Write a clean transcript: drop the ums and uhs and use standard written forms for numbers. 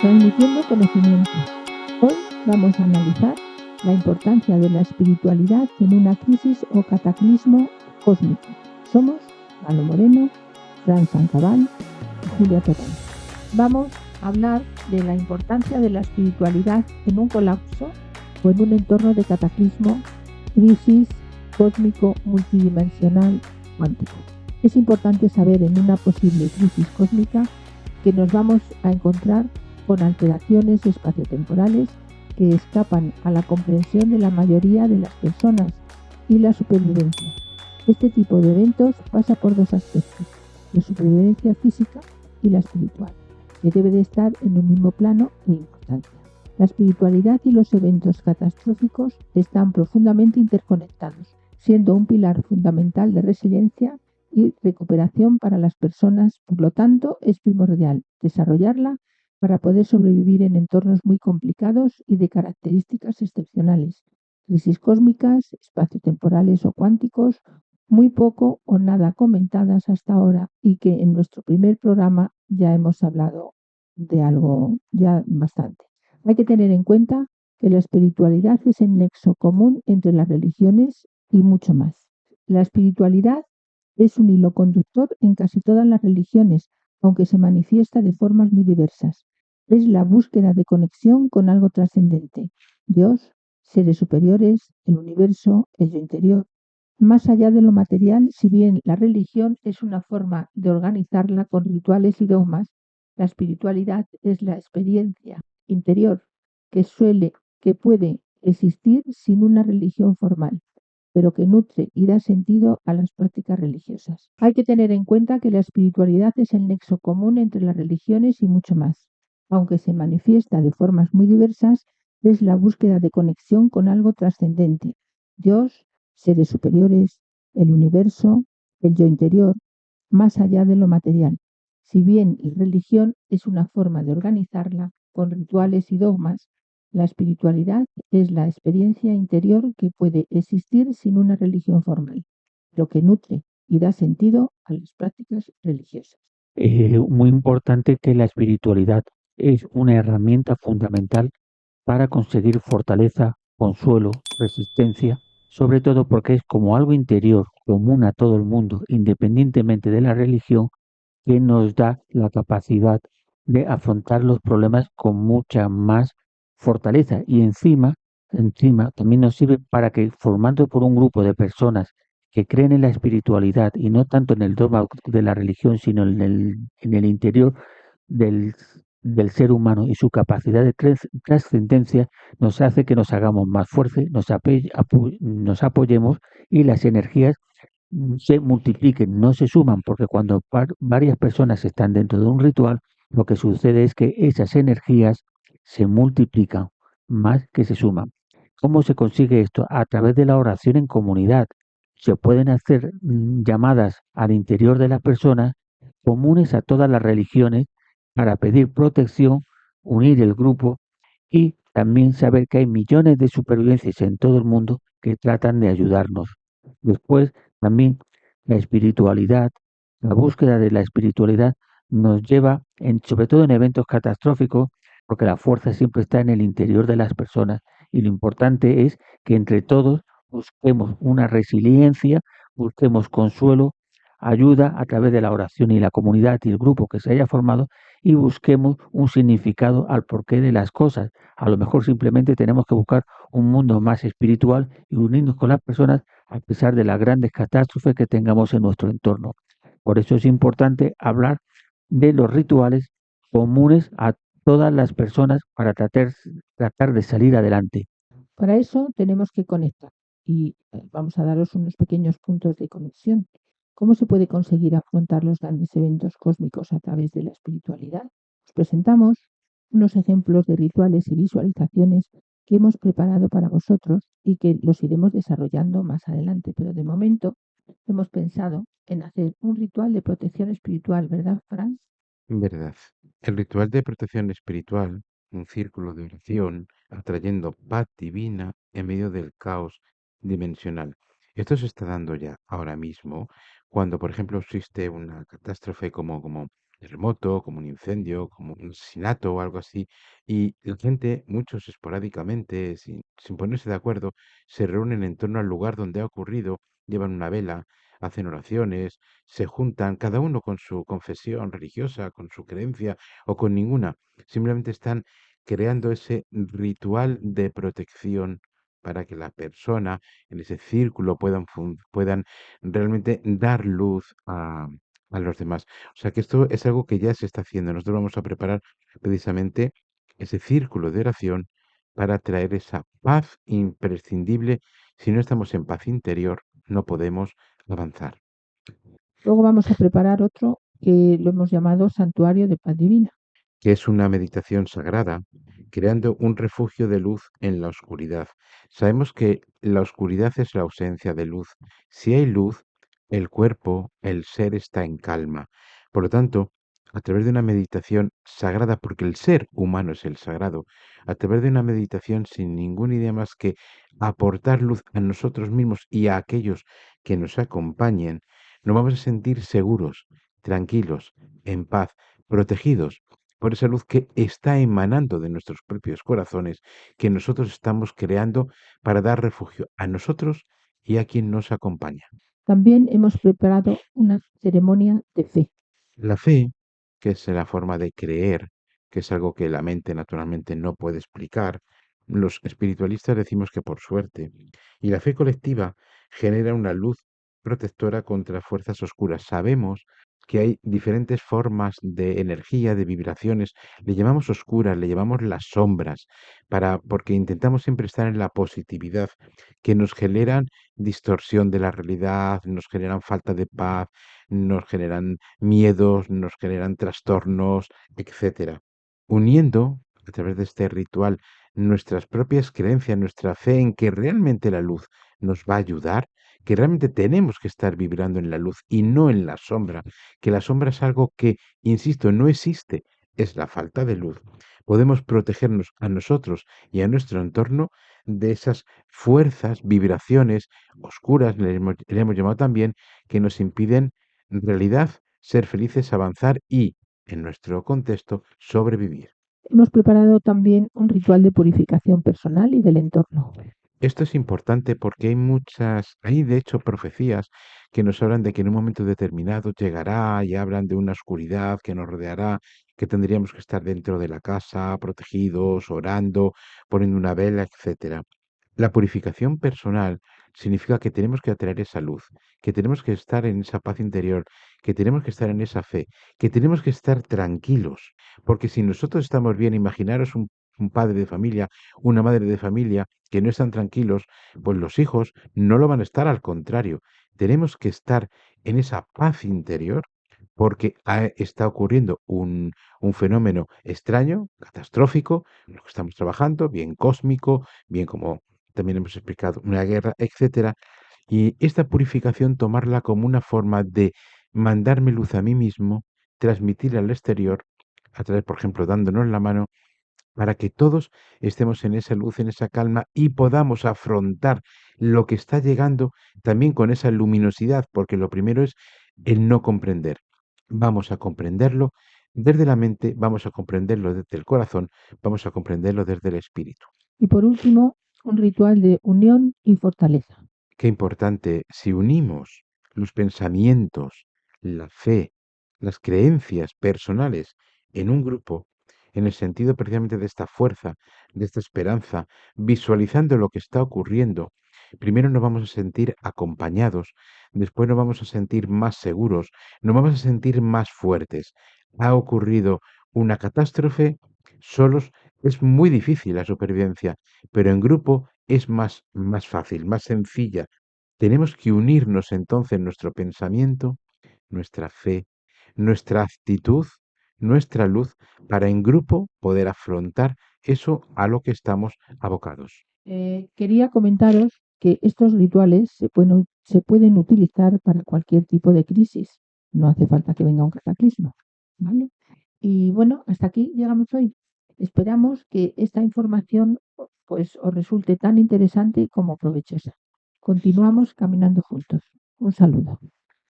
Transmitiendo conocimiento. Hoy vamos a analizar la importancia de la espiritualidad en una crisis o cataclismo cósmico. Somos Manu Moreno, Fran Sancabal y Julia Terrón. Vamos a hablar de la importancia de la espiritualidad en un colapso o en un entorno de cataclismo, crisis cósmico multidimensional cuántico. Es importante saber en una posible crisis cósmica que nos vamos a encontrar con alteraciones espaciotemporales que escapan a la comprensión de la mayoría de las personas y la supervivencia. Este tipo de eventos pasa por dos aspectos, la supervivencia física y la espiritual, que debe de estar en un mismo plano de importancia. La espiritualidad y los eventos catastróficos están profundamente interconectados, siendo un pilar fundamental de resiliencia y recuperación para las personas. Por lo tanto, es primordial desarrollarla para poder sobrevivir en entornos muy complicados y de características excepcionales, crisis cósmicas, espaciotemporales o cuánticos, muy poco o nada comentadas hasta ahora y que en nuestro primer programa ya hemos hablado de algo ya bastante. Hay que tener en cuenta que la espiritualidad es el nexo común entre las religiones y mucho más. La espiritualidad es un hilo conductor en casi todas las religiones, aunque se manifiesta de formas muy diversas. Es la búsqueda de conexión con algo trascendente, Dios, seres superiores, el universo, el yo interior. Más allá de lo material, si bien la religión es una forma de organizarla con rituales y dogmas, la espiritualidad es la experiencia interior que puede existir sin una religión formal, pero que nutre y da sentido a las prácticas religiosas. Hay que tener en cuenta que la espiritualidad es el nexo común entre las religiones y mucho más. Aunque se manifiesta de formas muy diversas, es la búsqueda de conexión con algo trascendente, Dios, seres superiores, el universo, el yo interior, más allá de lo material. Si bien la religión es una forma de organizarla con rituales y dogmas, la espiritualidad es la experiencia interior que puede existir sin una religión formal, pero que nutre y da sentido a las prácticas religiosas. Muy importante que la espiritualidad es una herramienta fundamental para conseguir fortaleza, consuelo, resistencia, sobre todo porque es como algo interior, común a todo el mundo, independientemente de la religión, que nos da la capacidad de afrontar los problemas con mucha más fortaleza. Y encima también nos sirve para que, formando por un grupo de personas que creen en la espiritualidad y no tanto en el dogma de la religión, sino en el interior del, del ser humano y su capacidad de trascendencia, nos hace que nos hagamos más fuertes, nos apoyemos y las energías se multipliquen, no se suman, porque cuando varias personas están dentro de un ritual, lo que sucede es que esas energías se multiplican más que se suman. ¿Cómo se consigue esto? A través de la oración en comunidad. Se pueden hacer llamadas al interior de las personas comunes a todas las religiones para pedir protección, unir el grupo y también saber que hay millones de supervivencias en todo el mundo que tratan de ayudarnos. Después, también la espiritualidad, la búsqueda de la espiritualidad nos lleva, sobre todo en eventos catastróficos, porque la fuerza siempre está en el interior de las personas y lo importante es que entre todos busquemos una resiliencia, busquemos consuelo, ayuda a través de la oración y la comunidad y el grupo que se haya formado y busquemos un significado al porqué de las cosas. A lo mejor simplemente tenemos que buscar un mundo más espiritual y unirnos con las personas a pesar de las grandes catástrofes que tengamos en nuestro entorno. Por eso es importante hablar de los rituales comunes a todas las personas para tratar de salir adelante. Para eso tenemos que conectar y vamos a daros unos pequeños puntos de conexión. ¿Cómo se puede conseguir afrontar los grandes eventos cósmicos a través de la espiritualidad? Os presentamos unos ejemplos de rituales y visualizaciones que hemos preparado para vosotros y que los iremos desarrollando más adelante, pero de momento hemos pensado en hacer un ritual de protección espiritual, ¿verdad, Fran? Verdad. El ritual de protección espiritual, un círculo de oración, atrayendo paz divina en medio del caos dimensional. Esto se está dando ya ahora mismo, cuando, por ejemplo, existe una catástrofe como terremoto, como un incendio, como un asesinato o algo así. Y la gente, muchos esporádicamente, sin ponerse de acuerdo, se reúnen en torno al lugar donde ha ocurrido, llevan una vela, hacen oraciones, se juntan, cada uno con su confesión religiosa, con su creencia o con ninguna. Simplemente están creando ese ritual de protección para que la persona en ese círculo puedan realmente dar luz a los demás. O sea que esto es algo que ya se está haciendo. Nosotros vamos a preparar precisamente ese círculo de oración para traer esa paz imprescindible. Si no estamos en paz interior, no podemos avanzar. Luego vamos a preparar otro que lo hemos llamado Santuario de Paz Divina. Que es una meditación sagrada, creando un refugio de luz en la oscuridad. Sabemos que la oscuridad es la ausencia de luz. Si hay luz, el cuerpo, el ser está en calma. Por lo tanto, a través de una meditación sagrada, porque el ser humano es el sagrado, a través de una meditación sin ninguna idea más que aportar luz a nosotros mismos y a aquellos que nos acompañen, nos vamos a sentir seguros, tranquilos, en paz, protegidos por esa luz que está emanando de nuestros propios corazones, que nosotros estamos creando para dar refugio a nosotros y a quien nos acompaña. También hemos preparado una ceremonia de fe. La fe, que es la forma de creer, que es algo que la mente naturalmente no puede explicar, los espiritualistas decimos que por suerte. Y la fe colectiva genera una luz protectora contra fuerzas oscuras. Sabemos que hay diferentes formas de energía, de vibraciones, le llamamos oscuras, le llamamos las sombras, porque intentamos siempre estar en la positividad, que nos generan distorsión de la realidad, nos generan falta de paz, nos generan miedos, nos generan trastornos, etcétera. Uniendo a través de este ritual nuestras propias creencias, nuestra fe en que realmente la luz nos va a ayudar, que realmente tenemos que estar vibrando en la luz y no en la sombra, que la sombra es algo que, insisto, no existe, es la falta de luz. Podemos protegernos a nosotros y a nuestro entorno de esas fuerzas, vibraciones oscuras, le hemos llamado también, que nos impiden en realidad ser felices, avanzar y, en nuestro contexto, sobrevivir. Hemos preparado también un ritual de purificación personal y del entorno. Esto es importante porque hay de hecho profecías que nos hablan de que en un momento determinado llegará y hablan de una oscuridad que nos rodeará, que tendríamos que estar dentro de la casa, protegidos, orando, poniendo una vela, etcétera. La purificación personal significa que tenemos que atraer esa luz, que tenemos que estar en esa paz interior, que tenemos que estar en esa fe, que tenemos que estar tranquilos, porque si nosotros estamos bien, imaginaros un padre de familia, una madre de familia que no están tranquilos, pues los hijos no lo van a estar, al contrario, tenemos que estar en esa paz interior porque está ocurriendo un fenómeno extraño, catastrófico, en lo que estamos trabajando, bien cósmico, bien como también hemos explicado, una guerra, etcétera. Y esta purificación tomarla como una forma de mandarme luz a mí mismo, transmitirla al exterior, a través, por ejemplo, dándonos la mano, para que todos estemos en esa luz, en esa calma y podamos afrontar lo que está llegando también con esa luminosidad, porque lo primero es el no comprender. Vamos a comprenderlo desde la mente, vamos a comprenderlo desde el corazón, vamos a comprenderlo desde el espíritu. Y por último, un ritual de unión y fortaleza. Qué importante, si unimos los pensamientos, la fe, las creencias personales en un grupo, en el sentido precisamente de esta fuerza, de esta esperanza, visualizando lo que está ocurriendo, primero nos vamos a sentir acompañados, después nos vamos a sentir más seguros, nos vamos a sentir más fuertes. Ha ocurrido una catástrofe, solos es muy difícil la supervivencia, pero en grupo es más fácil, más sencilla. Tenemos que unirnos entonces nuestro pensamiento, nuestra fe, nuestra actitud, nuestra luz, para en grupo poder afrontar eso a lo que estamos abocados. Quería comentaros que estos rituales se pueden utilizar para cualquier tipo de crisis. No hace falta que venga un cataclismo, ¿vale? Y bueno, hasta aquí llegamos hoy. Esperamos que esta información pues os resulte tan interesante como provechosa. Continuamos caminando juntos. Un saludo.